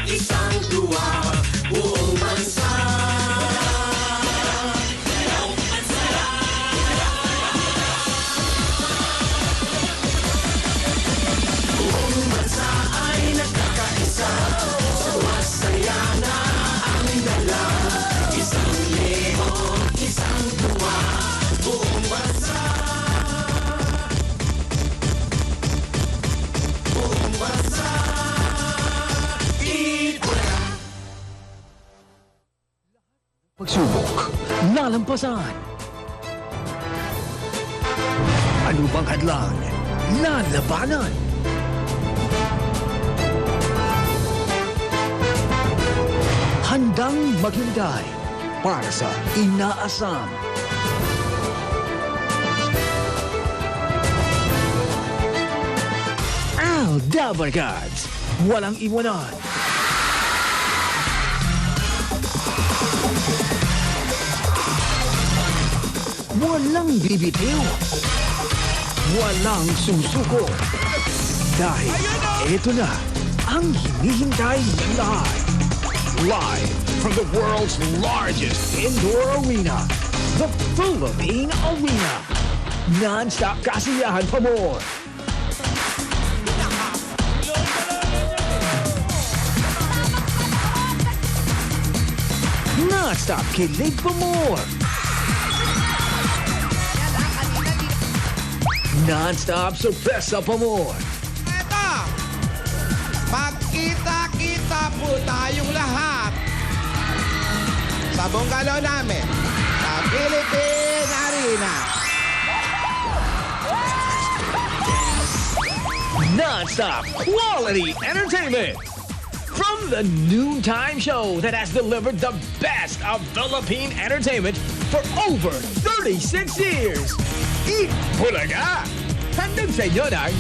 Isang tuwa, buong bansa. Buong bansa ay nagkakaisa, sumasaya na ang dala. Isang leon, isang tuwa, buong bansa. Buong bansa. Pagsubok, nalampasan. Ano bang hadlang? Lalabanan. Handang maghintay para sa inaasam. Aldabarkads, walang iwanan. Walang bibitiw. Walang susuko. Dahil ito na ang hinihintay ng lahat. Live from the world's largest indoor arena, the Philippine Arena. Non-stop kasiyahan pa more. Non-stop kilig pa more. Non-stop sorpresa pa more. Eto, magkita-kita po tayong lahat sa bungalow namin sa Philippine Arena. Non-stop quality entertainment. From the noontime show that has delivered the best of Philippine entertainment for over 36 years. Eat Bulaga! Handog sa inyo ng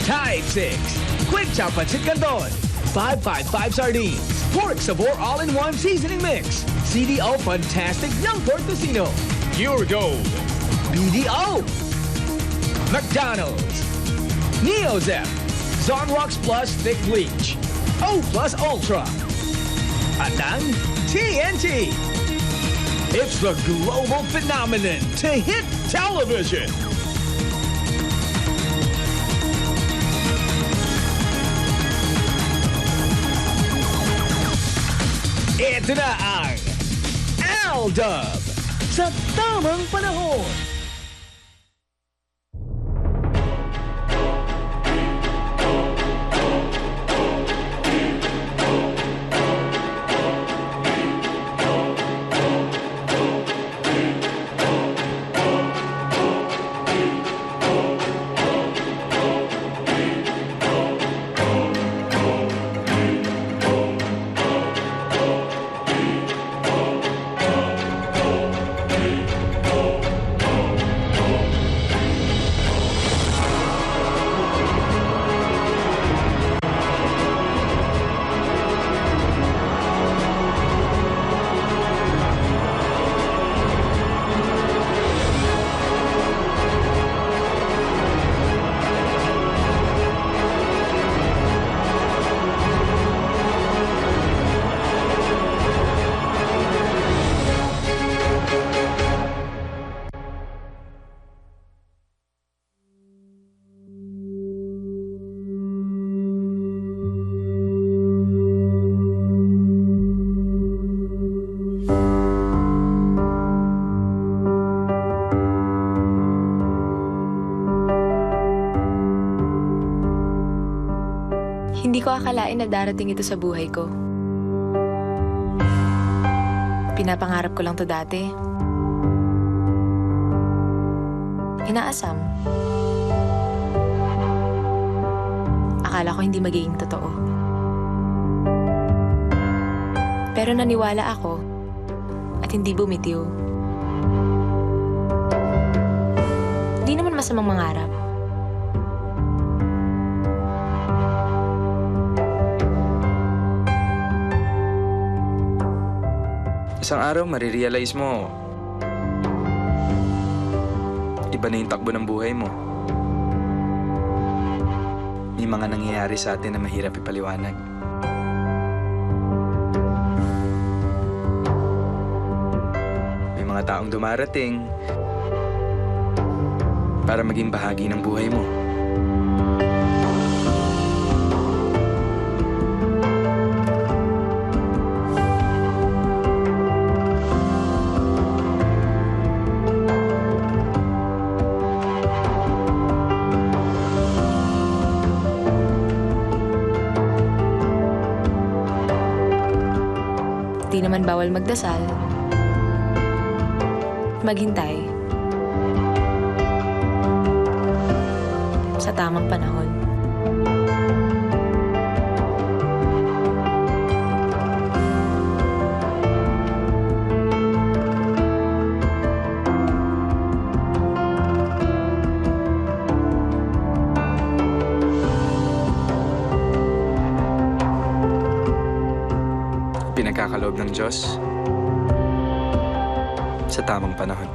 Type 6, Quick Chop Pancit Canton, 555 Sardines, Pork Sabor All-in-One Seasoning Mix, CDO Fantastic Young Pork Tocino, Pure Gold, BDO, McDonald's, Neozep, Zonrox Plus Thick Bleach, O Plus Ultra, at ang TNT. It's the global phenomenon to hit television. Ito na ang Aldab sa tamang panahon. Hindi ko akalain na darating ito sa buhay ko. Pinapangarap ko lang to dati. Inaasam. Akala ko hindi magiging totoo. Pero naniwala ako at hindi bumitiw. Di naman masamang mangarap. Isang araw, marirealize mo, iba na yung takbo ng buhay mo. May mga nangyayari sa atin na mahirap ipaliwanag. May mga taong dumarating para maging bahagi ng buhay mo. Di naman bawal magdasal. Maghintay. Sa tamang panahon. Pinagkakaloob ng Diyos sa tamang panahon.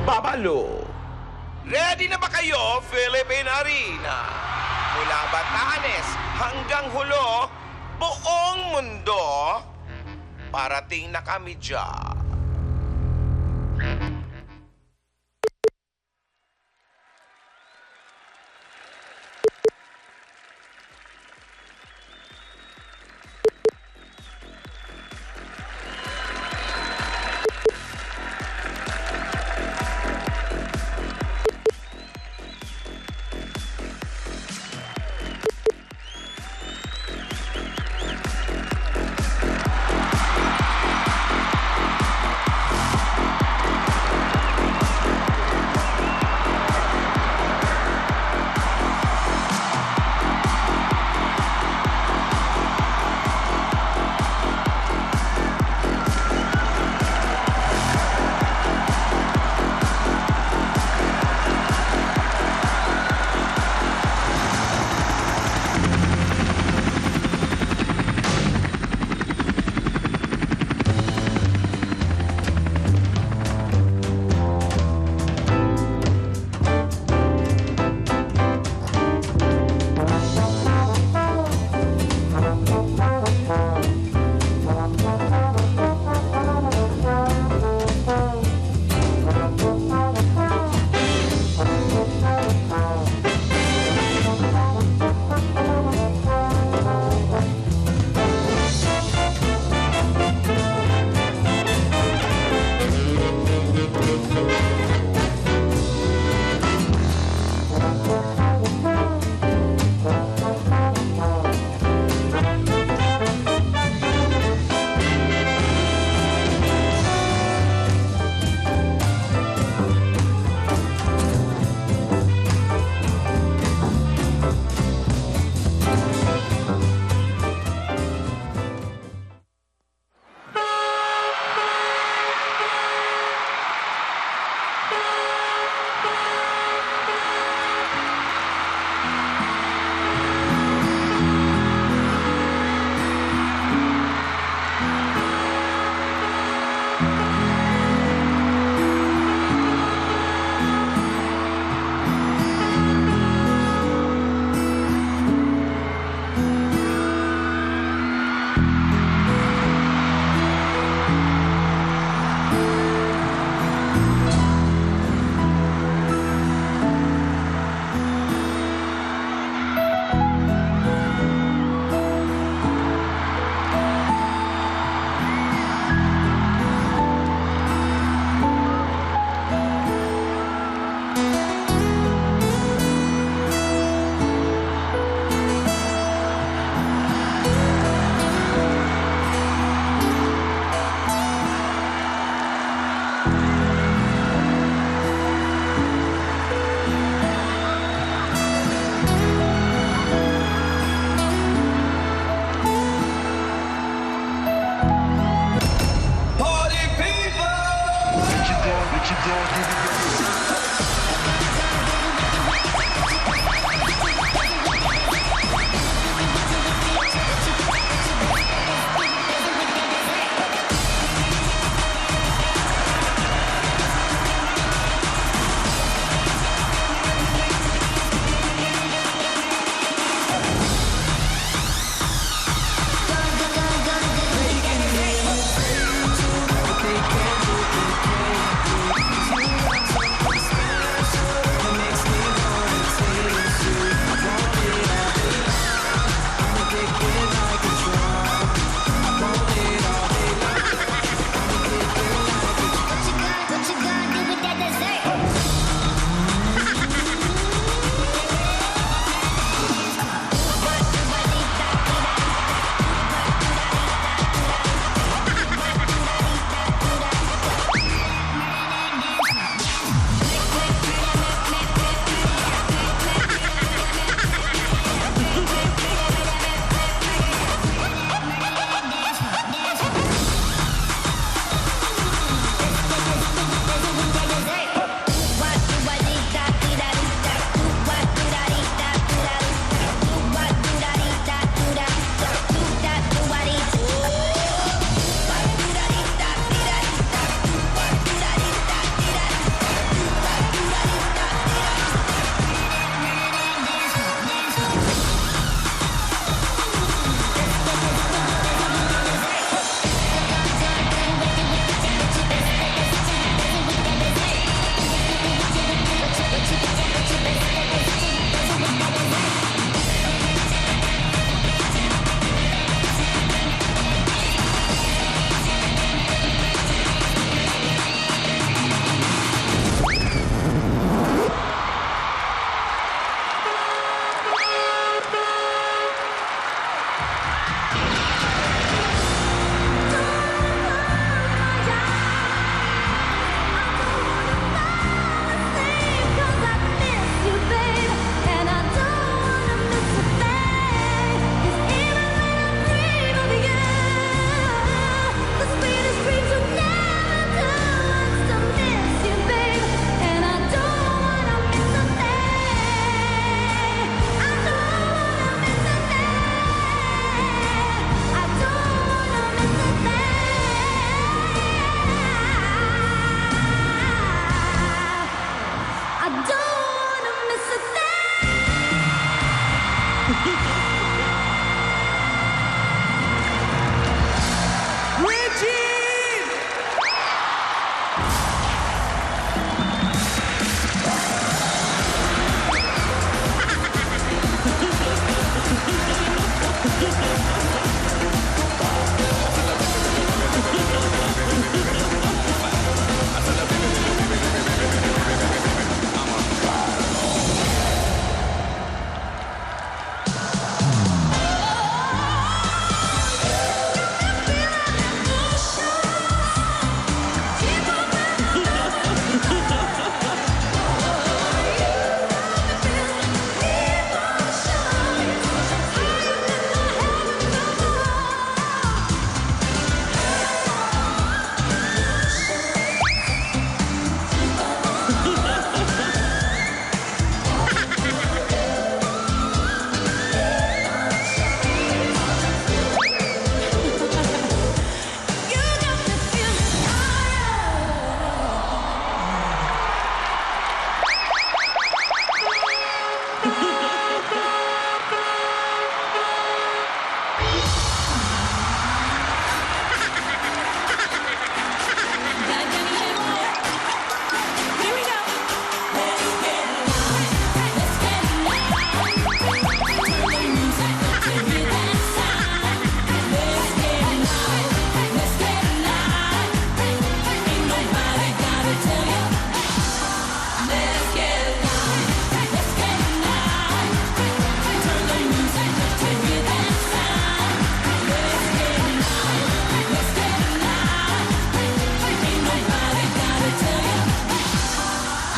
Babalo! Ready na ba kayo, Philippine Arena? Mula Batanes hanggang Hulo, buong mundo, parating na kami dyan.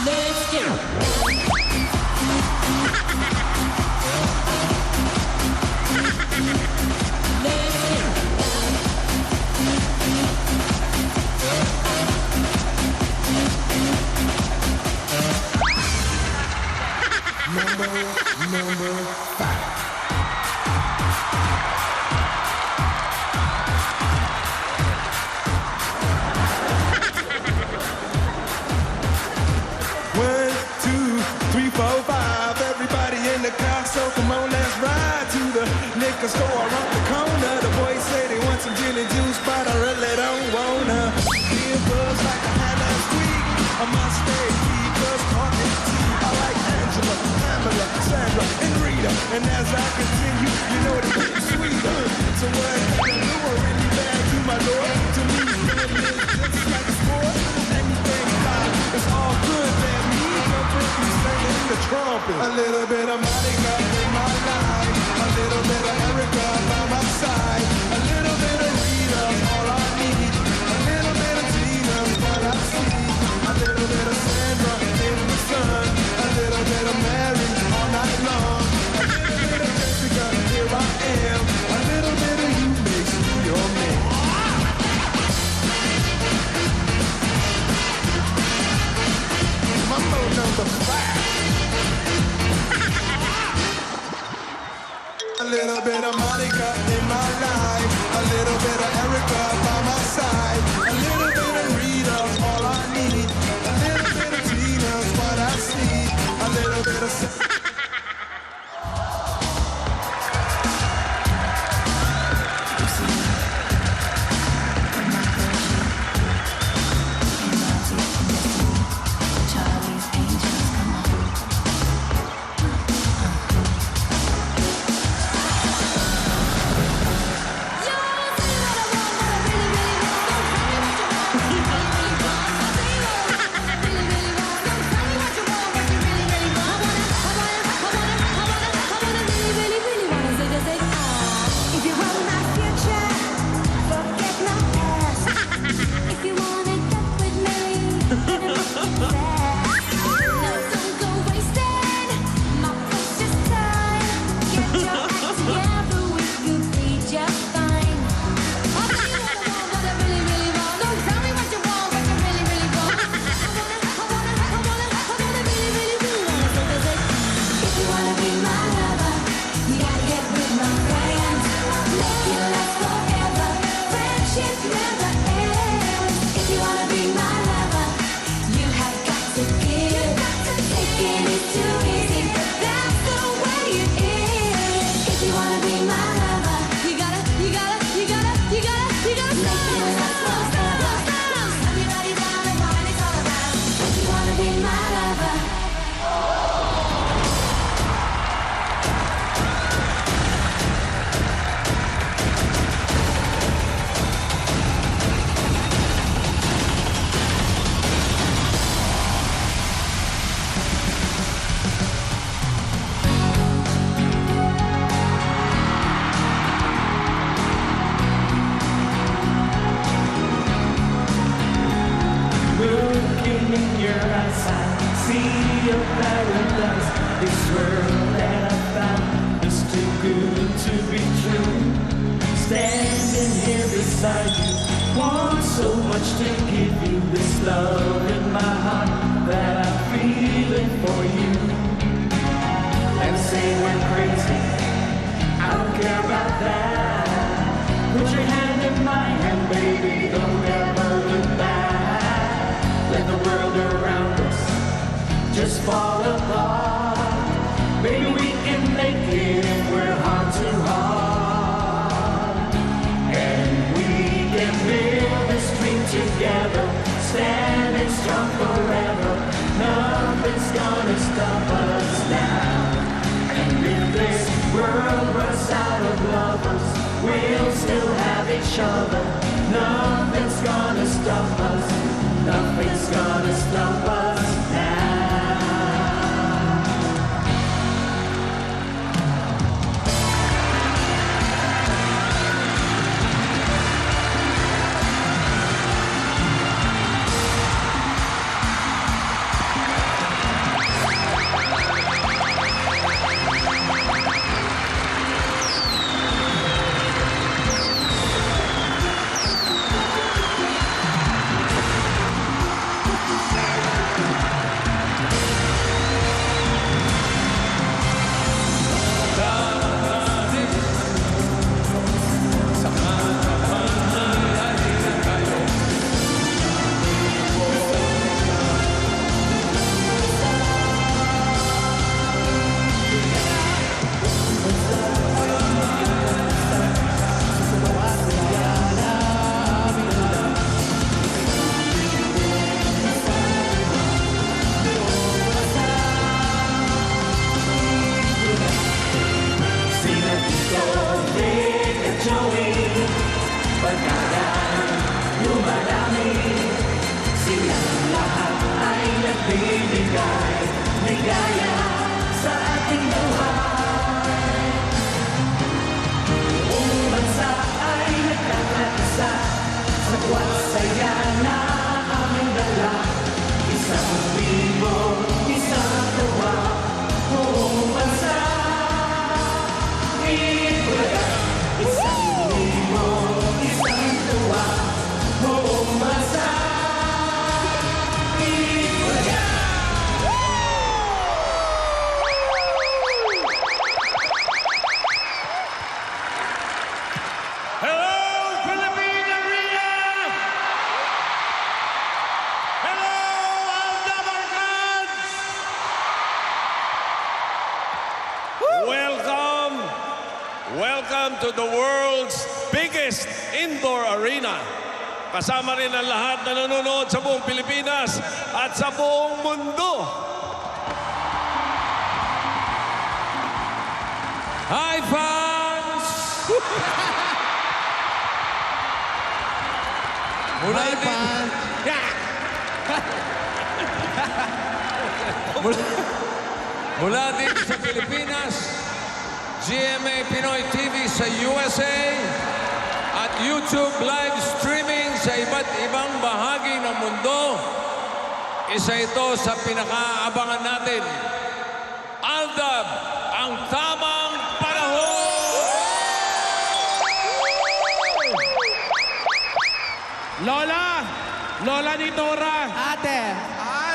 Let's get it. Let's get it. One, two, three, four, five. Everybody in the car, so come on, let's ride to the liquor store around the corner. The boys say they want some gin and juice, but I really don't wanna. Feel buzz like I had last week. I must stay because talking to you. I like Angela, Pamela, Sandra, and Rita. And as I continue, you know they're getting sweeter. So what can I do? I really bad to my lord. To me, feeling just like a sport. Anything fine, it's all good, man. Me, jumping, you singing the trumpet. A little bit of Monica in my life. A little bit of Erica by my side. A little bit of Rita, all I need. A little bit of Tina, what I see. A little bit of Sandra in the sun. A little bit of Mary all night long. A little bit of Jessica, here I am. A little bit of you makes me your man. Mambo number 5. A little bit of Monica in my life. A little bit of Erica by my side. A little bit of Rita, all I need. A little bit of Tina's what I see. A little bit of... nagbibigay ligaya sa ating buhay. Buong bansa ay nagkakaisa sa tuwa't saya na aming dala. Isang libo, isang tuwa, buong bansa ibulaga. Isang libo, isang tuwa, buong bansa ibulaga. Hello, Philippine Arena! Hello, Aldabarkads! Welcome! Welcome to the world's biggest indoor arena. Kasama rin ang lahat na nanonood sa buong Pilipinas at sa buong mundo. Hi, fans! Mula din, mula din sa Pilipinas, GMA Pinoy TV sa USA at YouTube live streaming sa iba't ibang bahagi ng mundo. Isa ito sa pinakaabangan natin. Aldab, ang tamang panahon! Lola ni Dora, Ate,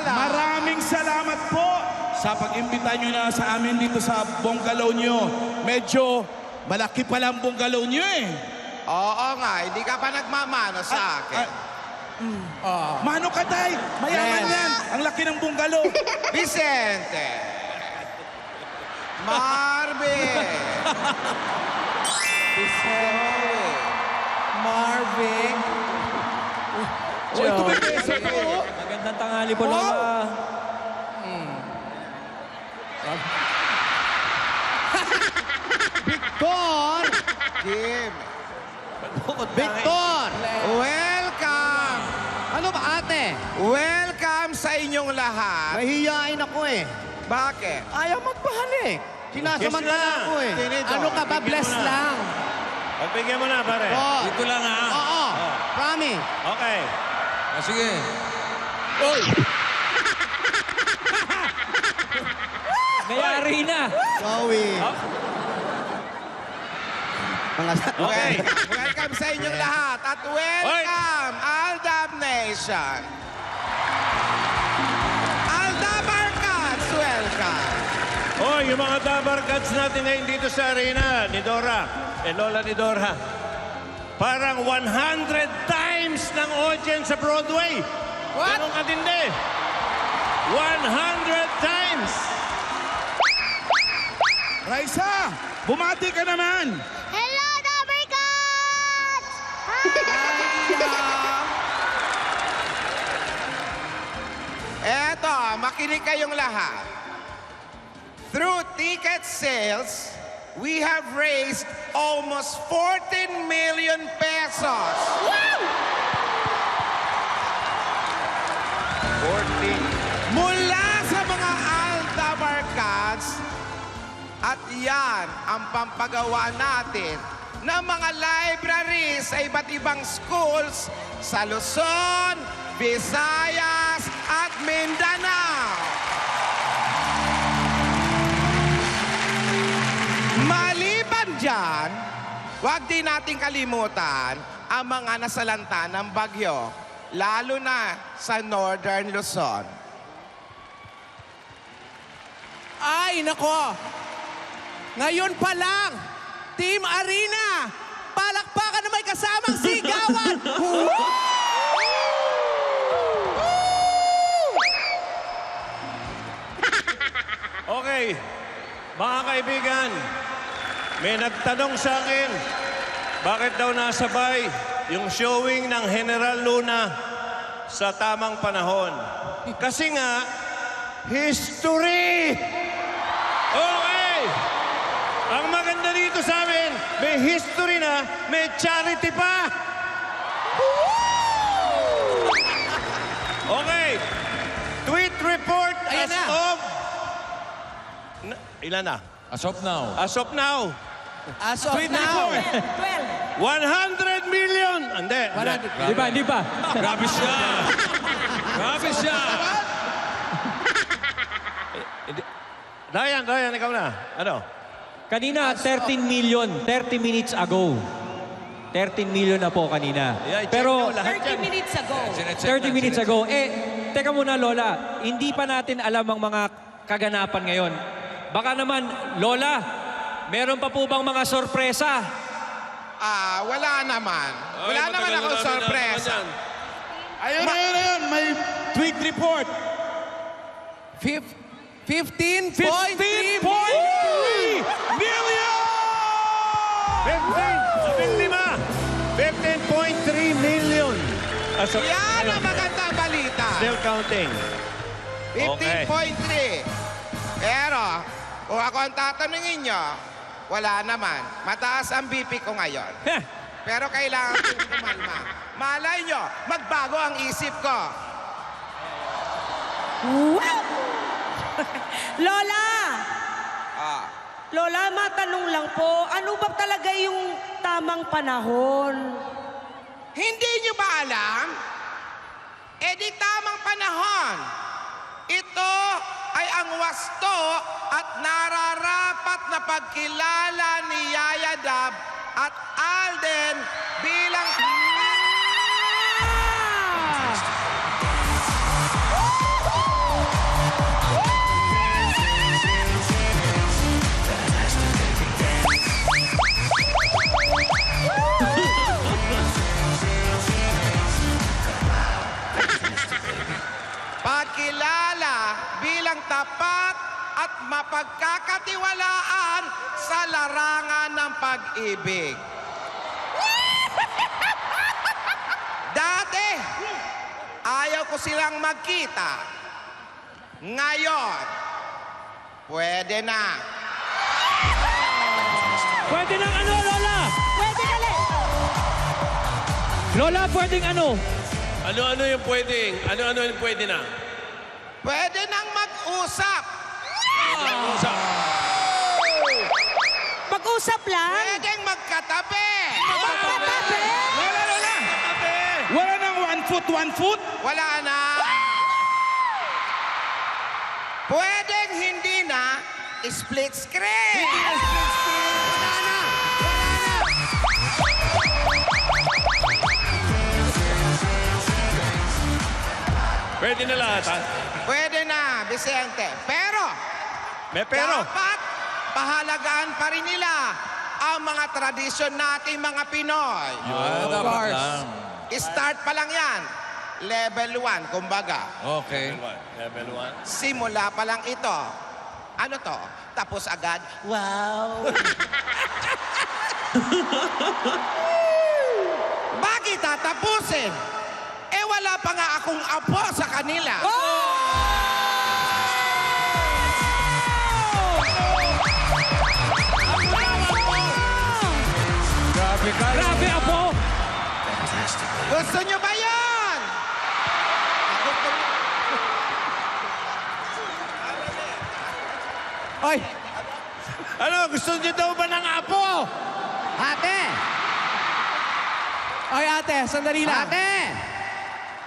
maraming salamat po sa pag-imbita nyo na sa amin dito sa bungalow nyo. Medyo malaki pala ang bungalow nyo eh. Oo nga, hindi ka pa nagmamano sa akin. Mano ka, Tay? Mayaman yan. Ang laki ng bungalow. Vicente! Marvin! Vicente! Marvin. Oh, ito may peso pa, oh. Magandang tanghali po, Lola. Victor! Kim! Victor! Welcome! Ano ba, ate? Welcome sa inyong lahat. Mahihiyain ako eh. Bakit? Ayaw magpahalik. Sinasamantala ako eh. Tinidor, Ano ka ba? Bless lang. Pagbigyan mo na, pare. Oo. Dito lang, ha? Oo. Promise. Okay. Sige. Mayari na. Joey. Okay. Welcome sa inyong lahat. At welcome, Aldab Nation. Aldabarkads, welcome. Oh, yung mga Dabarkads natin ngayon dito sa arena ni Dora, Lola ni Dora. Parang 100 times ng audience sa Broadway. What? Ganun katindi. 100 times. Raisa, bumati ka naman. Hello, Dabarkads! Eto, makinig kayong lahat. Through ticket sales, we have raised almost 14 million pesos. 14. Mula sa mga Aldabarkads, at yan ang pampagawa natin ng mga libraries sa iba't ibang schools sa Luzon, Visayas, at Mindanao. Maliban dyan, huwag din nating kalimutan ang mga nasalanta ng bagyo, lalo na sa Northern Luzon. Ay, nako. Ngayon pa lang, Team Arena, palakpakan na may kasamang sigawan. Okay. Mga kaibigan, may nagtanong sa akin, bakit daw nasabay yung showing ng General Luna sa tamang panahon? Kasi nga, history! Okay! Ang maganda dito sa amin, may history na, may charity pa! Okay. Tweet report. Ilan na? As of now. As of now, As of now, 100 million! Hindi. 100. Hindi pa. Grabe siya! Grabe siya! Dayan, ikaw na. Ano? Kanina, 13 million. 30 minutes ago. 13 million na po kanina. Yeah, i-check Pero nyo lahat yan. 30 minutes ago, teka muna Lola, hindi pa natin alam ang mga kaganapan ngayon. Baka naman, Lola, meron pa po bang mga sorpresa? Wala naman. Wala naman akong sorpresa. Ayun. May tweet report. 15.3 15.3 million! 15.3 million. As of, Yan ang magandang balita. Still counting. 15.3. Pero, kung ako ang tatanungin nyo, wala naman. Mataas ang BP ko ngayon. Pero kailangan kong kumalma. Malay nyo, magbago ang isip ko. Lola! Ah, Lola, matanong lang po, ano ba talaga yung tamang panahon? hindi nyo ba alam? Eh di tamang panahon. Ito ay ang wasto at nararapat na pagkilala ni Yaya Dab at Alden bilang... Pagkilala bilang tapat at mapagkakatiwalaan sa larangan ng pag-ibig. Dati, ayaw ko silang magkita. Ngayon, pwede na. Pwede ng ano, Lola? Pwede na rin! Lola, pwedeng ano? Ano-ano yung pwedeng? Ano-ano yung pwede na? Pwede nang mag-usap. Usap. Mag-usap lang? Pwedeng magkatabi. Magkatabi! Lola! Wala nang 1 foot? Wala na. Pwedeng hindi na split screen. Wala na. Pwede na lahat, ha? Pwede na, Vicente. Pero, dapat pahalagaan pa rin nila ang mga tradisyon nating mga Pinoy. Of course. Start pa lang yan. Level 1, kumbaga. Okay. Level 1. Simula pa lang ito. Ano to? Tapos agad, wow! Bakit tatapusin? Eh wala pa nga akong apo sa kanila. Grabe, Apo! Gusto nyo ba yan? Oy, Ano? Gusto niyo daw ba ng apo? ate! Oy, ate, sandali lang. Ate!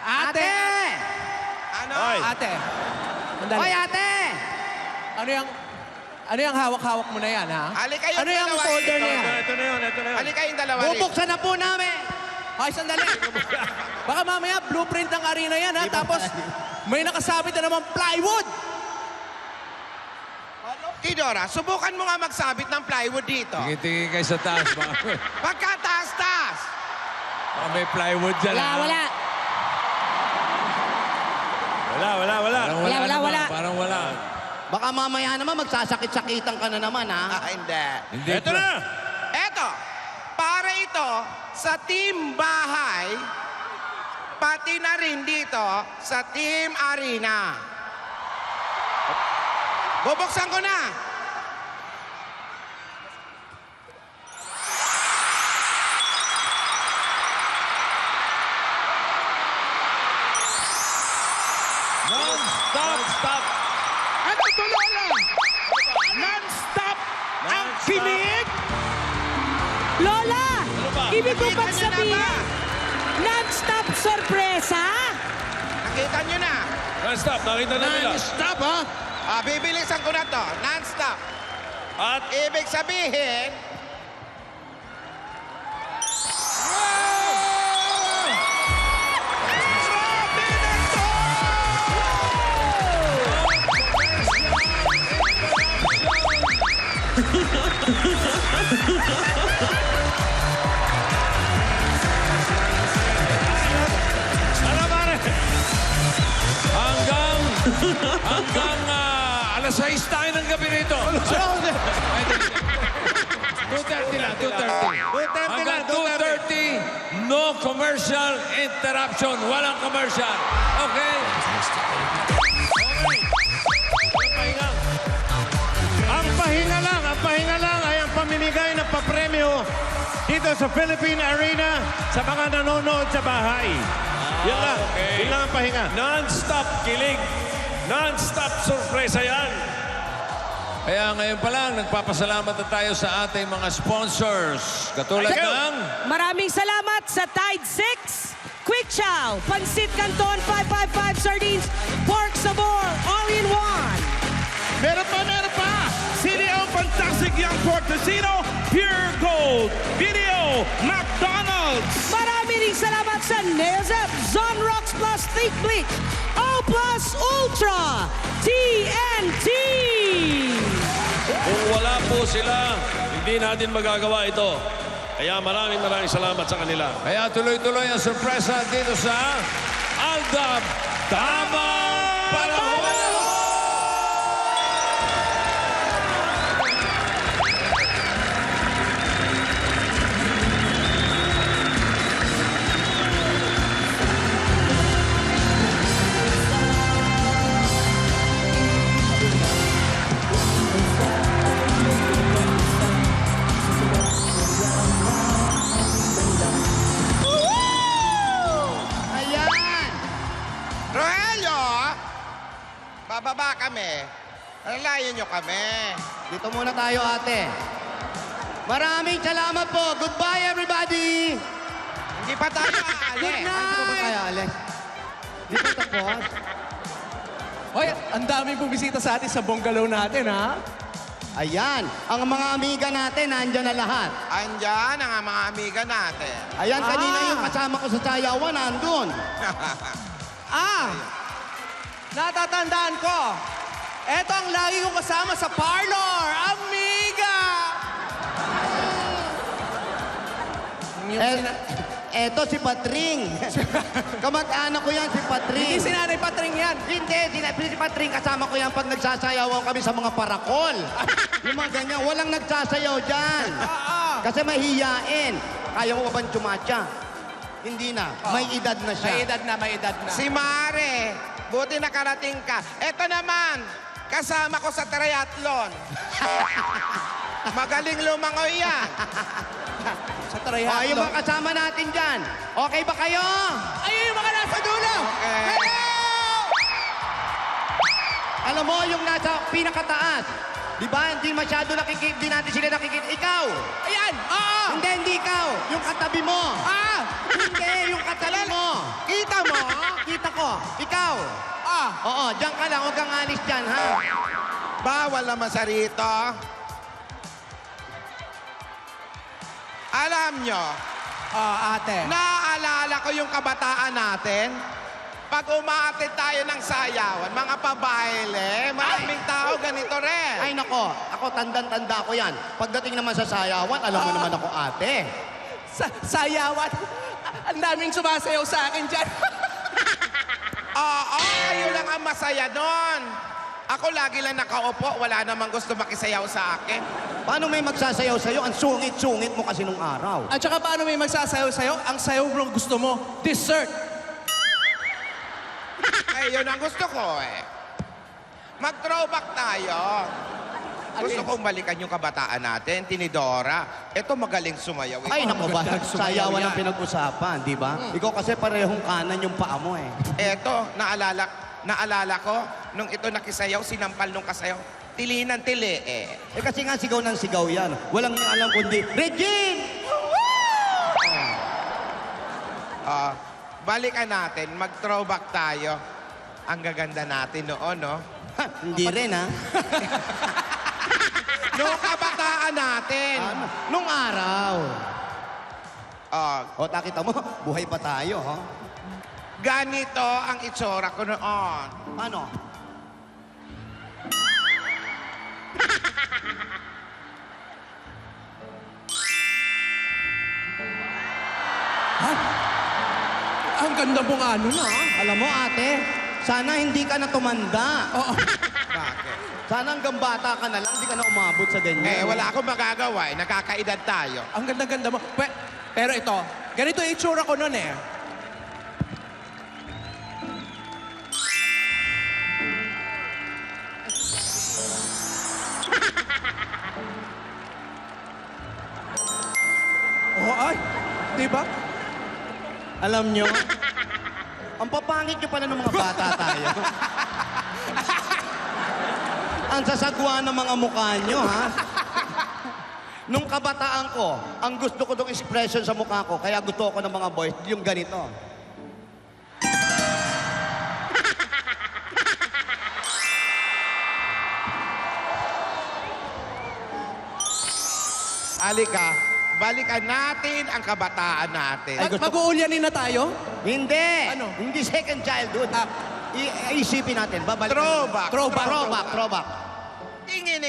Ate! Ano? Ay. Ate! Sandali. Oy, ate! Ano yung hawak-hawak mo na yan, ha? Ali kayong Ano yung dalawa folder rito. na yan? Ito na yun. Ali kayong dalawa rito. Bubuksan na po namin! Hoy, sandali! Baka mamaya blueprint ng arena yan, ha? Tapos may nakasabit na naman plywood! Tidora, subukan mo nga magsabit ng plywood dito. Tingin kayo sa taas. Pagkataas-taas. May plywood dyan. Wala. Wala. Parang wala. Baka mamaya naman magsasakit-sakitan ka na naman, ha? Hindi. Ito na. Eto, para ito sa team bahay, pati na rin dito sa team arena. Bubuksan ko na. Non-stop. Stop. Ano to, Lola? Non-stop. mo ba't Nakita nyo na sabihin? ba? Non-stop sorpresa? Nakita nyo na. Non-stop, nakita na nila. Non-stop, ha? Bibilisan ko na to. Non-stop. At Ibig sabihin, ano pare? Hanggang alas 6 tayo ng gabi rito. 2:30 lang, 2:30. Hanggang 2:30, no commercial interruption. Walang commercial. Okay? Ang pahinga lang ay ang pamimigay ng papremyo dito sa Philippine Arena sa mga nanonood sa bahay. Yun lang. okay. Yun lang ang pahinga. Non-stop kilig. Non-stop sorpresa yan. Kaya ngayon pa lang, nagpapasalamat na tayo sa ating mga sponsors. Katulad ng... Maraming salamat sa Tide 6, Quick Chow, Pansit Canton 555 Sardines, Pork Sabor, All-in-One. Meron pa! CDO Fantastic Young Pork Casino, Pure Gold, Video, McDonald's. Marami ring salamat sa Neozep, Zonrox Plus Thick Bleach, O Plus Ultra, TNT. Kung wala po sila, hindi natin magagawa ito. Kaya maraming salamat sa kanila. Kaya tuloy-tuloy ang sorpresa dito sa Aldab Tamang Panahon! Rogelio, bababa kami. Alalayan nyo kami. Dito muna tayo, ate. Maraming salamat po. Goodbye, everybody. Hindi pa tayo aalis. Good night. Hindi pa ba tayo aalis? Di pa tapos? Hoy, ang daming bumisita sa atin sa bungalow natin, ha? Ayan, ang mga amiga natin, nandyan na lahat. Andyan ang mga amiga natin. Ayan, kanina yung kasama ko sa sayawan, nandun. Natatandaan ko. Eto ang lagi kong kasama sa parlor, amiga! Eto si Patring. Kamag-anak ko yan, si Patring. Hindi si Nanay Patring yan. Hindi, si Patring kasama ko yan pag nagsasayawan kami sa mga parakol. Yung mga ganyan, walang nagsasayaw dyan. Kasi mahihiyain. Kaya mo ba bang tumatya? Hindi na. May edad na siya. May edad na. Si Mare, buti nakarating ka. Eto naman, kasama ko sa triathlon. Magaling lumangoy yan. Sa triathlon. Yung mga kasama natin dyan. Okay ba kayo? Ayun yung mga nasa dulo. Okay. Hello! Alam mo, yung nasa pinakataas. Di ba? Hindi masyado nakikita. Hindi natin sila nakikita. Ikaw! Ayan! Oo! Hindi ikaw. Yung katabi mo. Hindi, yung katabi mo. Kita mo? Kita ko. Ikaw. Oo, dyan ka lang. Huwag kang alis dyan, ha? Bawal naman sa rito. Alam nyo, Ate. naaalala ko yung kabataan natin. Pag umaatid tayo ng sayawan, mga pabayle, maraming tao ganito rin. Ay, nako. Ako, tandang-tanda ko yan. Pagdating naman sa sayawan, alam mo naman ako, ate. Sayawan? Ang daming sumasayaw sa akin dyan. Oo, kayo lang ang masaya nun. Ako lagi lang nakaupo, wala namang gusto makisayaw sa akin. Paano may magsasayaw sa'yo? Ang sungit-sungit mo kasi nung araw. At saka paano may magsasayaw sa'yo? Ang sayaw mo gusto mo, dessert. Ay, yun ang gusto ko eh. Mag-throwback tayo. Gusto kong balikan yung kabataan natin, Tinidora. Ito magaling sumayaw. Ay, naku ba? Sayawan ang pinag-usapan, di ba? Ikaw kasi parehong kanan yung paa mo eh. Ito, naalala ko, nung ito nakisayaw, sinampal nung kasayaw. Tili ng tili eh. Eh kasi nga sigaw ng sigaw yan. Walang alam kundi, Regine! Balikan natin, mag-throwback tayo. Ang gaganda natin noon, no? Hindi rin, ha? Noong kabataan natin. Ano? Nung araw. Oh, O, takita mo, buhay pa tayo, ha? ganito ang itsura ko noon. Paano? Ang ganda mong ano na. Alam mo, ate, sana hindi ka na tumanda. Bakit? Sana hanggang bata ka na lang, hindi ka na umabot sa ganyan. Wala akong magagawa eh. Nakakaedad tayo. Ang ganda-ganda mo. Pero ito, ganito yung itsura ko noon eh. Oh, ay. Diba? Alam nyo, ang papangit nyo pala ng mga bata tayo. Ang sasagwa ng mga mukha nyo, ha? Nung kabataan ko, ang gusto ko dong expression sa mukha ko, kaya gusto ko ng mga boys, yung ganito. Halika, balikan natin ang kabataan natin. Mag-uulyanin na tayo? Hindi! Ano? Hindi second childhood. Iisipin natin, babalik. Throwback. Throwback. Tingin.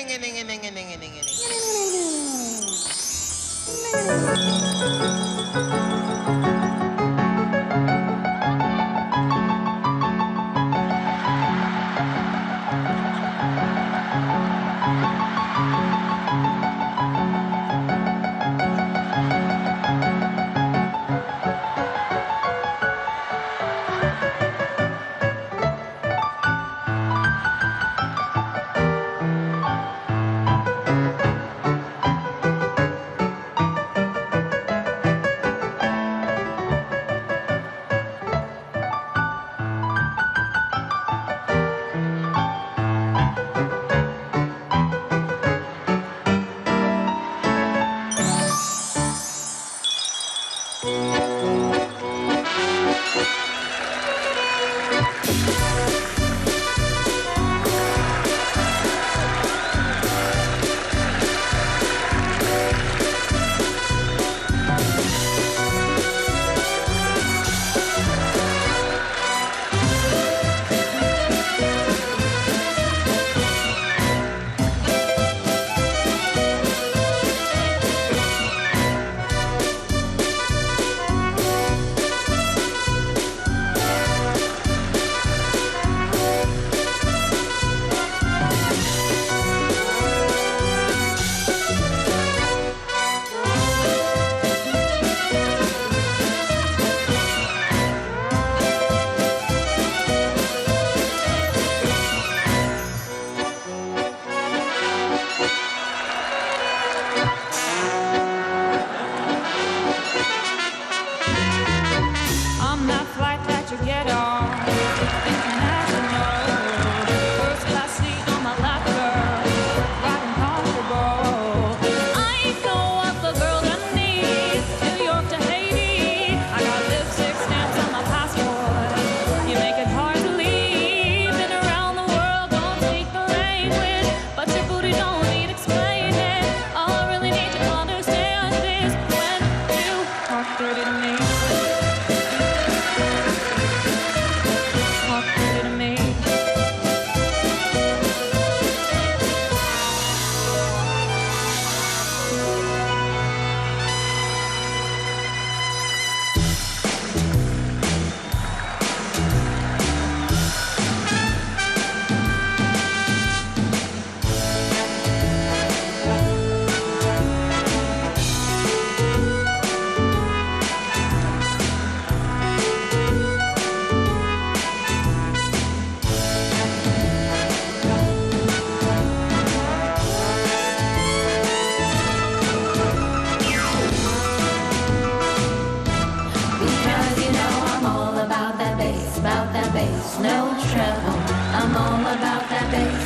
I'm that flight that you get on. International. First class seat on my lap, girl. Riding comfortable. I know what the girl that needs. New York to Haiti. I got lipstick stamps on my passport. You make it hard to leave. Been around the world, don't speak the language. But your booty don't need explaining. All I really need to understand is when you talk dirty to me. Talk dirty to me. Because you know I'm all about that bass, no treble. I'm all about that bass,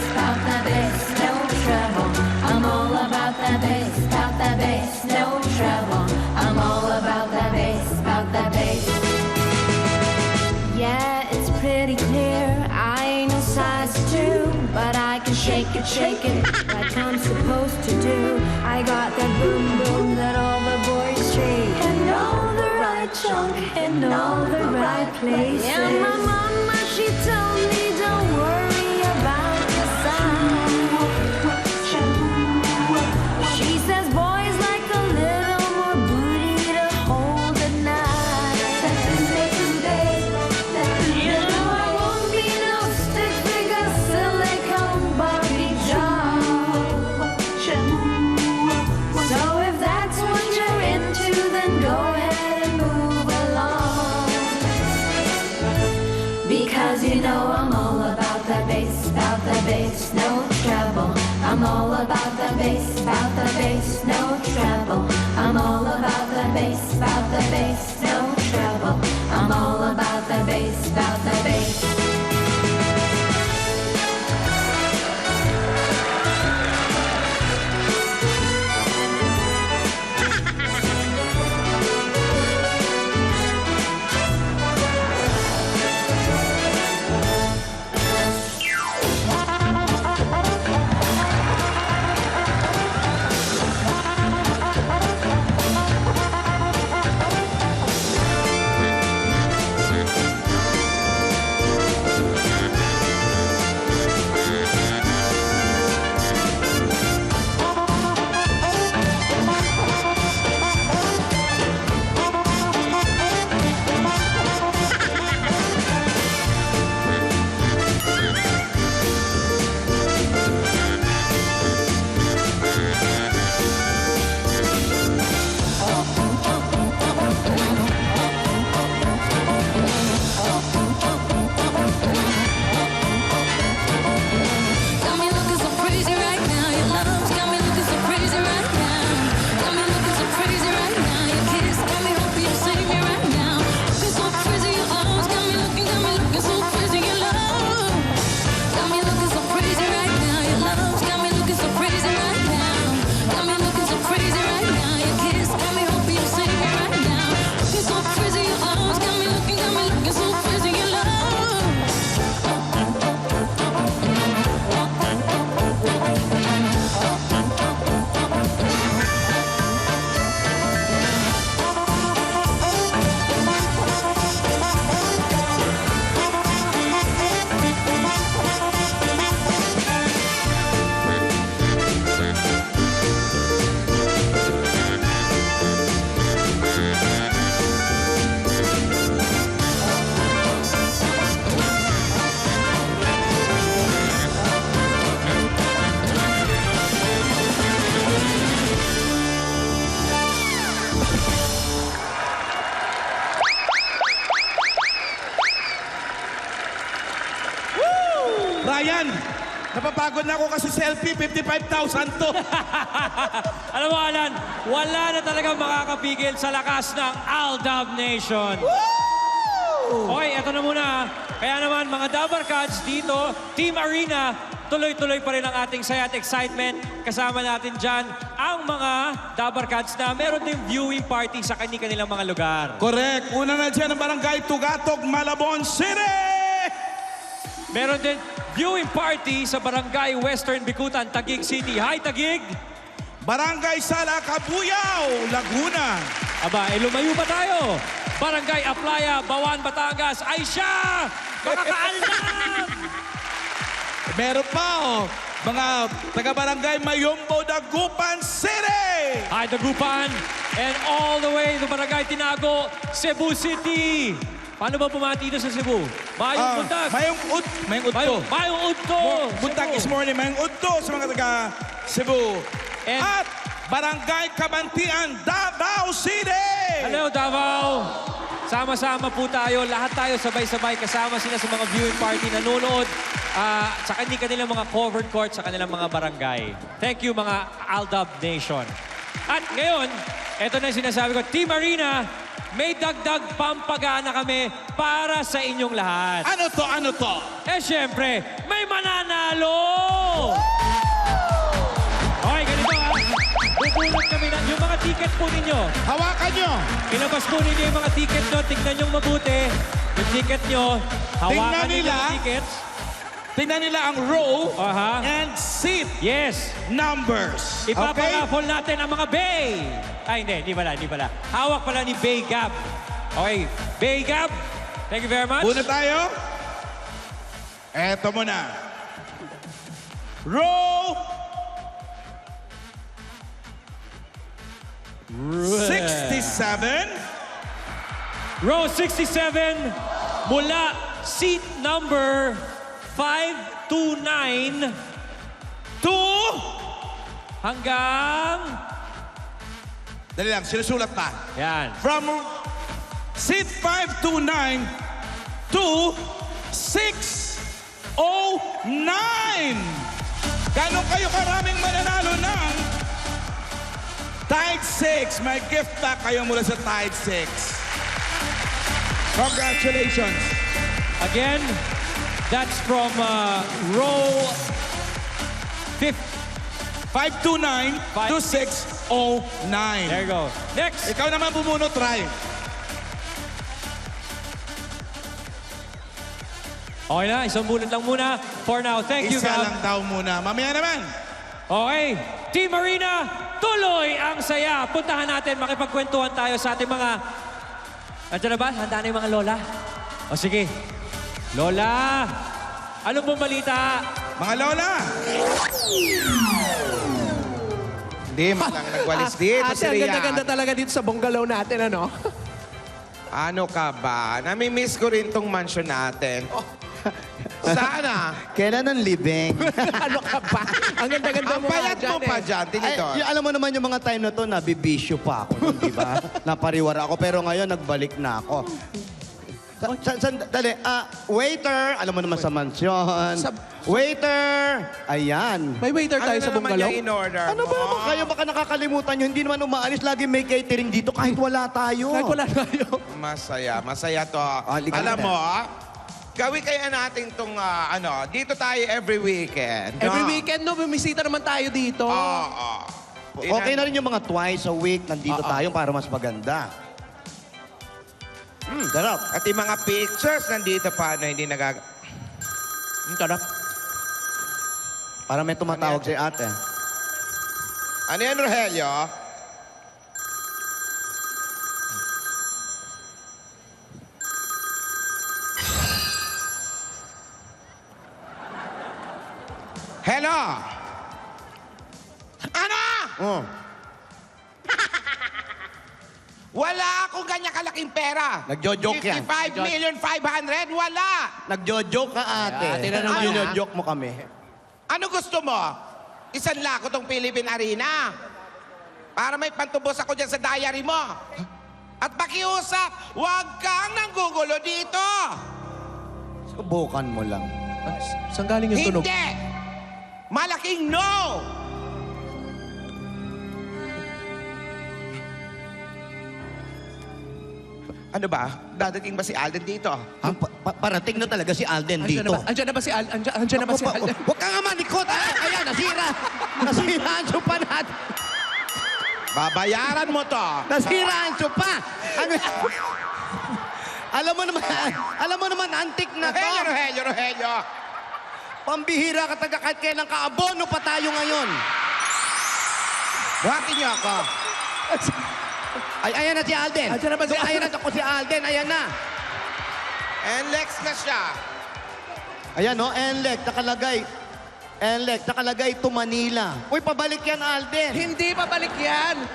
no treble. I'm all about that bass, no treble. I'm all about that bass, shake it like I'm supposed to do. I got that boom boom that all the boys shake, and all the right junk in all the right places. Yeah, my mama, she told me don't worry about the sound. She says boys like a little more booty to hold at night. You know I won't be no stick figure silicone Barbie doll. So if that's what you're into, then go ahead and move along. Because you know I'm all about the bass, no trouble. I'm all about the bass, no trouble. I'm all about the bass, no trouble. I'm all about the bass. Got me looking so crazy right now. Your love's got me looking so crazy right now. Got me looking so crazy right now. Your kiss got me hoping you save me right now. Looking so crazy, your arms got me looking so crazy. Your love got me looking so crazy right now. Your love's got me looking so crazy right now. Got me looking so crazy right now. Your kiss got me hoping you save me right now. Looking so crazy, your arms got me looking so crazy. Your love. Ryan, napapagod na ako kasi selfie, 55,000 to. Alam mo, Alan, wala na talagang makakapigil sa lakas ng Aldab Nation. Okay, eto na muna. Kaya naman, mga Dabarkads dito, Team Arena, tuloy-tuloy pa rin ang ating saya at excitement. Kasama natin dyan ang mga Dabarkads na meron din viewing party sa kanilang mga lugar. Correct. Una na dyan ang barangay Tugatog, Malabon City! Meron din viewing party sa Barangay Western Bicutan, Taguig City. Hi, Taguig! Barangay Sala, Cabuyao, Laguna. Aba, lumayo pa tayo. Barangay Aplaya, Bawan, Batangas. Ay siya! Makakaalam! Meron pa, mga taga-barangay Mayombo, Dagupan City! Hi, Dagupan! And all the way to Barangay Tinago, Cebu City. Paano ba pumati dito sa Cebu? Mayong buntas. Mayong udto. Mayong udto. Buntag is morning, mayong udto sa mga taga Cebu. And- At Barangay Kabantian, Davao City! Hello, Davao! Sama-sama po tayo. Lahat tayo sabay-sabay kasama sila sa mga viewing party nanonood sa kanilang mga covered court sa kanilang mga barangay. Thank you, mga Aldab Nation. At ngayon, eto na yung sinasabi ko, Team Arena, may dagdag pampagana kami para sa inyong lahat. Ano to? Ano to? Eh, syempre, may mananalo! Okay, ganito ha. Bubulot kami na yung mga ticket po ninyo. Hawakan nyo! Ilabas po ninyo yung mga ticket nyo. Tignan nyo mabuti. Yung ticket nyo. Hawakan Tingnan ninyo nila. yung tickets. Tingnan nila ang row Aha. and Yes. numbers. Okay? Ipaparaffle natin ang mga Bay. Ay, hindi pala. Hawak pala ni Bay Gab. Okay, Bay Gab, thank you very much. Una tayo. Eto muna. Row 67. Row 67, mula seat number 529 to... hanggang... Dali lang, sinusulat pa. Yan. From seat 529 to 609. Ganon kayo karaming mananalo ng Tide 6. May gift pack kayo mula sa Tide 6. Congratulations. Again, that's from row 529 to 609. There you go. Next. Ikaw naman bumunot, Ray. Okay na, isang bunot lang muna. For now, thank you, Isa Gab. lang daw muna. Mamaya naman. Okay, Team Marina, tuloy ang saya. Puntahan natin, makipagkwentuhan tayo sa ating mga... Nandiyan na ba? Handa na yung mga lola? O sige. Lola, ano pong balita? Mga lola. Hindi, malang nagwalis dito si Ate, ang Rian. ganda-ganda talaga dito sa bungalow natin, ano? Ano ka ba? Nami-miss ko rin tong mansion natin. Sana. Kailan ang libing? ano ka ba? Ang ganda-ganda Ang payat mo pa dyan, Tinidor. Alam mo naman yung mga time na to, nabibisyo pa ako, nun, di ba? Napariwara ako, pero ngayon nagbalik na ako. Dali, waiter, alam mo naman sa mansyon. Waiter, ayan. May waiter tayo sa bungalow. in order Ano ba naman kayo? Baka nakakalimutan nyo, hindi naman umaalis. Lagi may catering dito kahit wala tayo. Kahit wala tayo. Masaya to. ligaw Alam na. mo, gawin kaya natin tong dito tayo every weekend. Every weekend, no? Bumisita naman tayo dito. Oo. Okay na rin yung mga twice a week. Nandito tayo para mas maganda. Sarap. At yung mga pictures nandito pa na hindi Sarap. Para may tumatawag si ate. Ano yan, Rogelio? Hello? Ano? Oh. Wala akong ganyan kalaking pera. Nagjo-joke yan. 55,500,000, wala. Nagjo-joke ka, ate. Ate na naman. Nagjo-joke mo kami. Ano gusto mo? Isan lako tong Philippine Arena. Para may pantubos ako dyan sa diary mo. At pakiusap, huwag kang nanggugulo dito. Subukan mo lang. Saan galing yung tunog? Hindi! Malaking no! Ano ba? Dadating ba si Alden dito? Parating na talaga si Alden dito. Andiyan na ba si Alden? Andiyan na ba si Alden? Huwag ka nga malikot. Ayan, nasira. Nasira ang sopa natin. Babayaran mo to. Nasira ang sopa. Ano? Alam mo naman, antik na to. Rogelio. Pambihira ka taga kahit kailan ka. Abono pa tayo ngayon. Buhatin niyo ako. Ay, ayan na si Alden. Andiyan na ba si Alden? Ayan na ako si Alden. Ayan na. NLEX na siya. Ayan, no? NLEX, nakalagay. NLEX, nakalagay to Manila. Uy, pabalik yan, Alden. Hindi pa balik yan.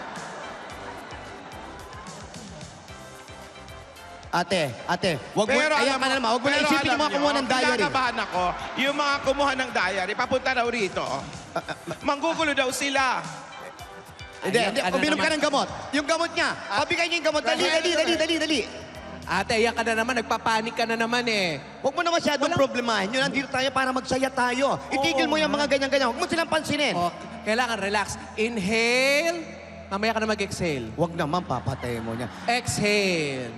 Ate, wag mo, Pero ayan alam ka na naman, wag mo na pero isipin yung alam mga kumuha nyo, ng diary. kinakabahan ako, yung mga kumuha ng diary, papunta raw rito. Manggugulo daw sila. Hindi, ano uminom ka naman? ng gamot. Yung gamot niya, pabigay niya yung gamot. Dali. Ate, iyak ka na naman. Nagpapanik ka na naman eh. Huwag mo na masyadong problemahin. Yun, nandito tayo para magsaya tayo. Itigil mo yung mga ganyan-ganyan. Huwag mo silang pansinin. Oh, kailangan relax. Inhale. Mamaya ka na mag-exhale. Huwag naman, papatay mo niya. Exhale.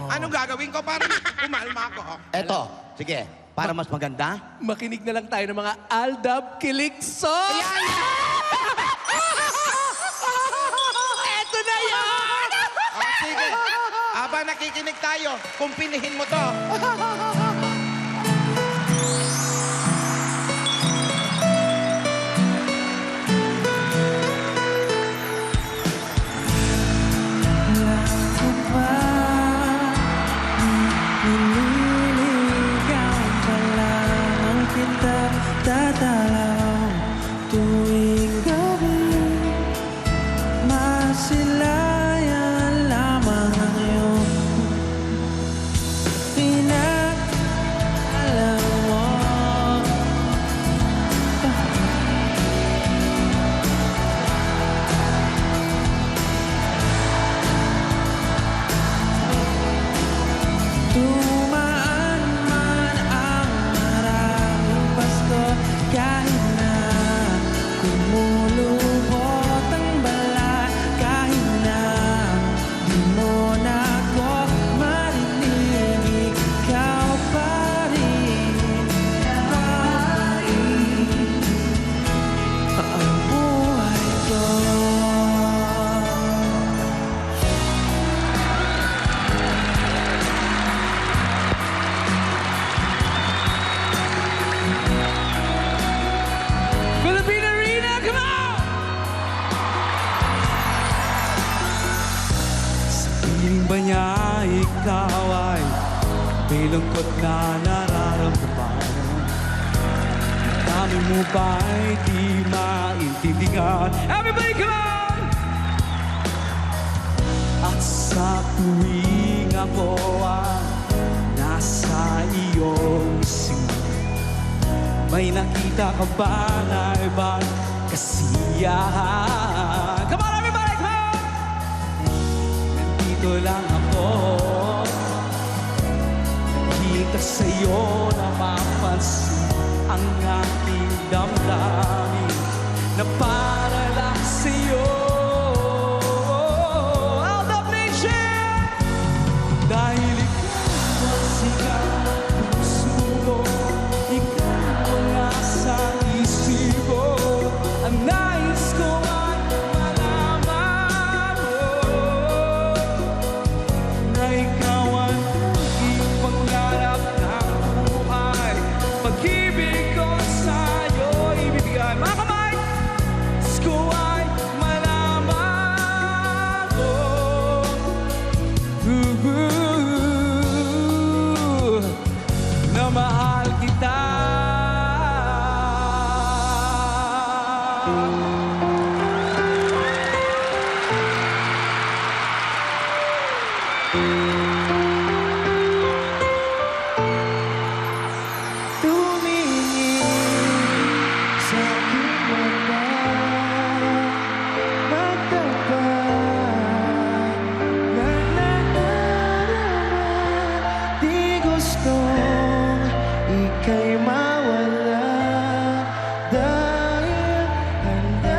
Anong gagawin ko para umalma ako? Eto, sige, para mas maganda. Makinig na lang tayo ng mga Aldab Kilig Song. Eto na yan! Sige, habang nakikinig tayo, kumpinihin mo to. nagdadalaw tuwing gabi. Masilayan lamang ang iyong pinag-alam mo. Tumaan man ang maraming pasto, kahit na kumulubot ang balat, kahit na di mo na ako marinig, ikaw pa rin ang buhay ko. Philippine Arena, come on! Sa piling ba niya ikaw ay may lungkot na nararamdaman? Ang dami mo ba'y di maintindihan? Everybody, come on! At sa tuwing ako ang nasa iyong isip, may nakita ka ba na ibang kasiyahan? Come on, everybody, come on! Nandito lang ako, nakita sa'yo na mapansin ang aking damdamin na para lang sa'yo. Out of nation! Dahil ikaw ang sigaw ng puso ko, ikaw ang nasa isip ko. Ang nais ko ay malaman mo na ikaw ang aking pangarap ng buhay. Pag-ibig ko sa'yo ibibigay. Mga kamay! Nais ko ay malaman mo na mahal kita. Tumingin sa aking mata, magtapat na nadarama. Di gustong ika'y mawala, dahil handa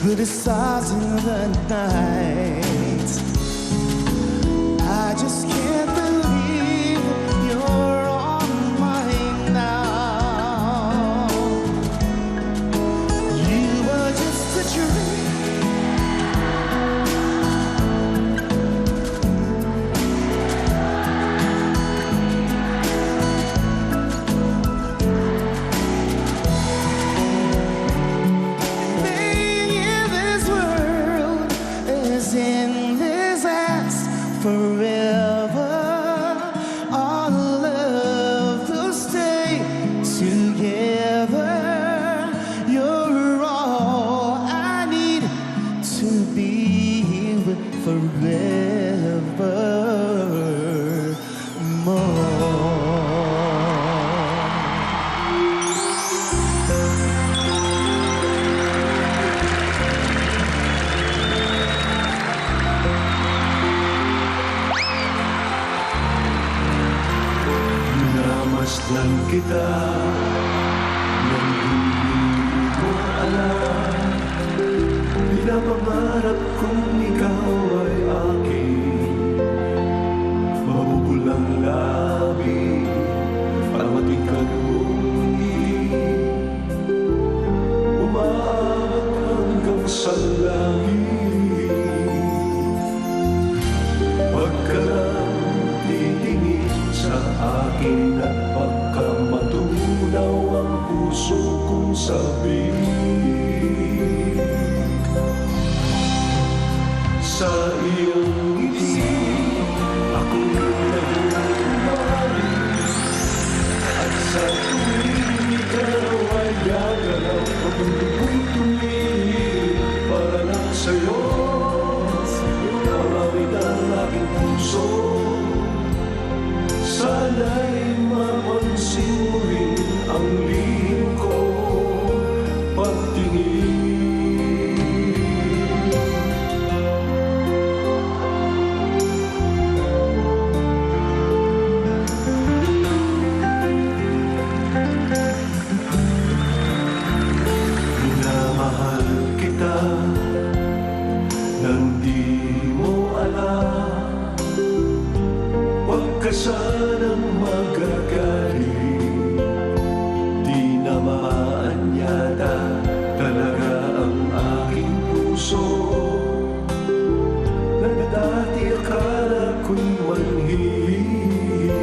with the stars in the night. I just can't believe you're on mine now. You were just a dream. Forever, our love will stay together. You're all I need to be with forever more. Masdan kita nang hindi mo alam. Pinapangarap kong ikaw ay aking mabubulang labi para matingkad mong umaabot hanggang sa langit. Pagka lang titingin sa akin at pagka matunaw ang puso kong sabik, sa iyong ngiti ako'y nagmamahal. At sa tuwing ikaw ay gagalaw, ang mundo ko'y tumingin para lang sa'yo. Maramit ang aking puso, sana'y mapansin mo rin ang lihim ko pagtingin. Minamahal kita nang di mo alam. Huwag ka sanang magagaling, di naman yata talaga ang aking puso, na dati akala ko'y manhihiling.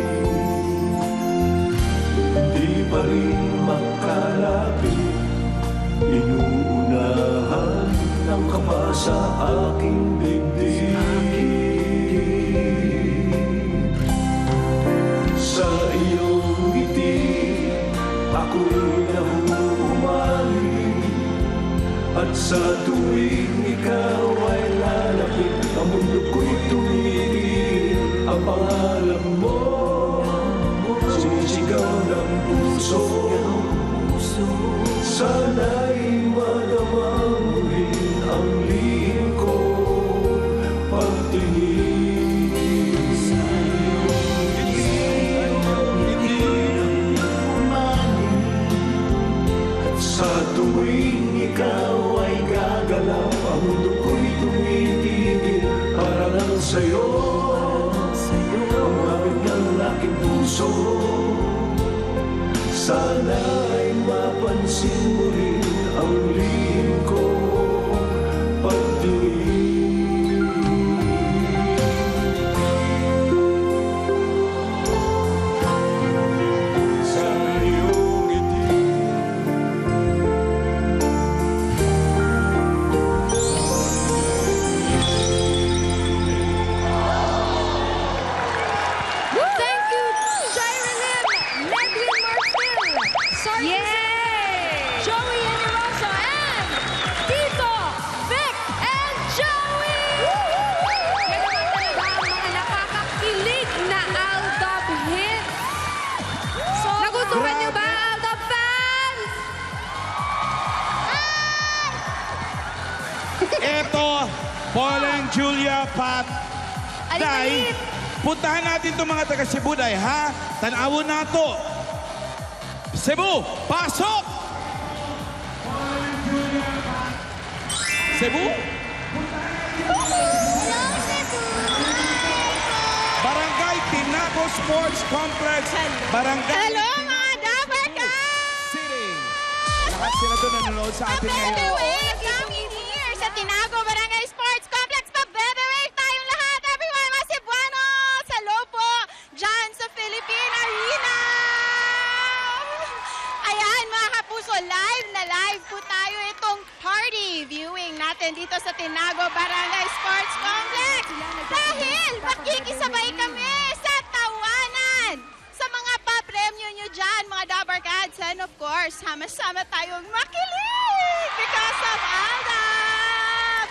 Di pa rin makalapit, inuunahan ng kapa sa aking dibdib. Sa iyong ngiti ako'y nahuhumaling. At sa tuwing ikaw ay lalapit, ang mundo ko'y tumigil. Ang pangalan mo sisigaw ng puso. Sana'y madama mo rin ang lihim ko pagtingin. Sa tuwing ikaw ay gagalaw, ang mundo ko'y tumitigil para lang sa'yo. Ang gamit ng aking puso, sana'y mapansin mo rin ang lihim ko pagtingin. Sa iyong ngiti Thank you, Shira Lim, Nedwin Marfil, Sarkis, Joey Generoso, and Tito, Vic, and Joey! Yan naman talaga ang mga nakakakilig na Aldab hits. Nagustuhan niyo ba, Aldab fans? Eto, Paul and Julia, Pat, Alin, Day, alin? puntahan natin itong mga taga Cebu, Day, ha? Tanawon na to. Cebu, pasok! Cebu? Barangay Tinago Sports Complex. Barangay Hello, mga Dabarkads! City. Lahat sila doon nanonood sa atin ngayon. Wave coming here sa Tinago Barangay Sports Complex. Pa-Bebe Wave tayong lahat. Everyone, mga Cebuano! Hello po! Dyan sa Philippine Arena! Ayan, mga kapuso, live na live po tayo itong party viewing natin dito sa Tinago Barangay Sports Complex. Dahil makikisabay kami sa tawanan sa mga pa-premyo nyo dyan, mga Dabarkads. And of course, sama-sama tayong makilig because of Aldab!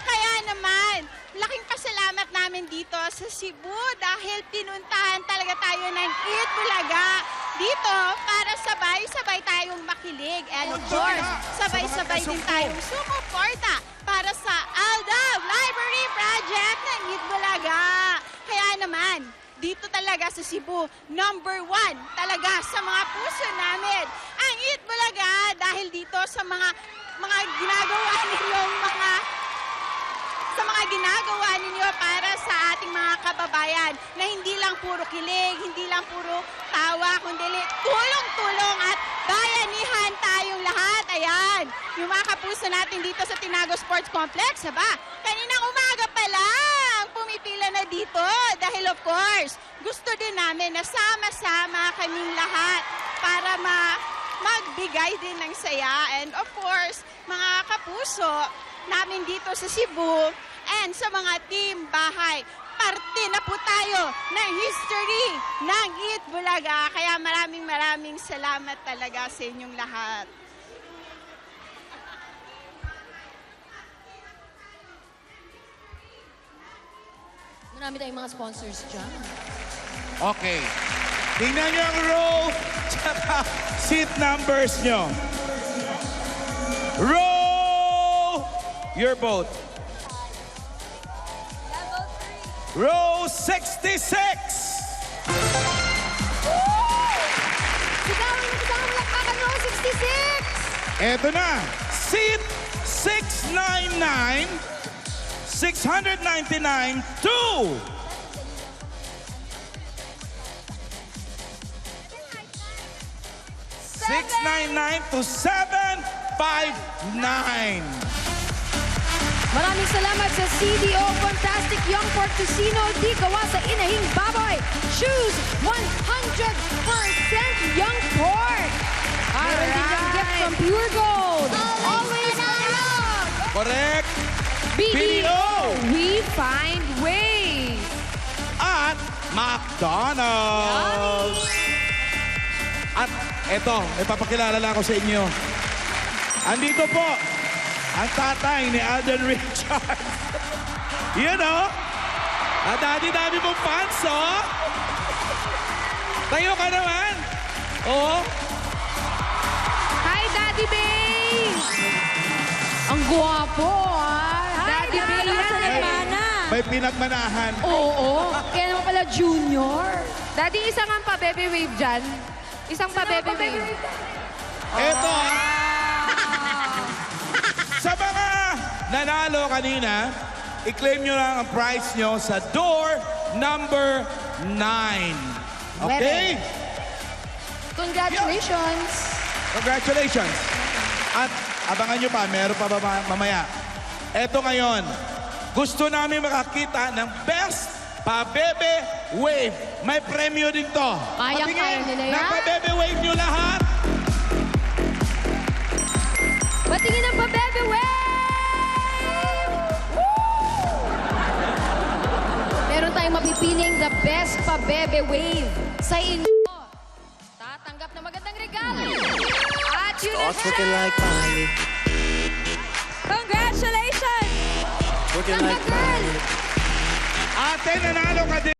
Kaya naman, laking pasalamat namin dito sa Cebu dahil pinuntahan talaga tayo ng Eat Bulaga dito para sabay-sabay tayong makilig. And of course, sabay-sabay din tayong sumuporta para sa Aldab Library Project ng Eat Bulaga. Kaya naman, dito talaga sa Cebu, number 1 talaga sa mga puso namin ang Eat Bulaga dahil dito sa mga ginagawa ninyong ginagawa ninyo para sa ating mga kababayan na hindi lang puro kilig, hindi lang puro tawa, kundi tulong-tulong at bayanihan tayong lahat. Ayan, yung mga kapuso natin dito sa Tinago Sports Complex, kaninang umaga pa lang, pumipila na dito dahil of course, gusto din namin na sama-sama kaming lahat para magbigay din ng saya. And of course, mga kapuso namin dito sa Cebu and sa mga team bahay, parte na po tayo ng history ng Eat Bulaga. Kaya maraming salamat talaga sa inyong lahat. Marami tayong mga sponsors dyan. Okay. Tingnan nyo ang row tsaka seat numbers nyo. Row your boat. Row 66. Row 66! Eto na. Seat 699. 699 to 699 to 759. Maraming salamat sa CDO Fantastic Young Pork Casino di gawa sa inahing baboy. Choose 100% young pork. Meron din yung gift from Pure Gold. Always proud. Correct. BDO. We find ways. At McDonald's. At eto, ipapakilala lang ako sa inyo. Andito po ang tatay ni Alden Richards. You know? Ang dami mong fans, oh. Tayo ka naman. Oh. Hi, Daddy Bay! Ang guwapo, ah. Daddy Bay yan. May pinagmanahan. Oo. Kaya naman pala junior. Daddy, isa nga pa baby wave dyan. Isang pa baby wave. Eto, sa mga nanalo kanina, i-claim nyo lang ang prize nyo sa door number 9. Okay? Congratulations. Congratulations. At abangan nyo pa, meron pa ba mamaya? Eto ngayon, gusto namin makakita ng best pa-bebe wave. May premyo din to. Kaya nila yan. ng pa-bebe wave nyo lahat. Patingin ang pa-bebe wave! Meron tayong mapipiling the best pa-bebe wave sa inyo. Tatanggap na magandang regalo. At yun na siya! Congratulations! From the girl! Ate, nanalo ka din.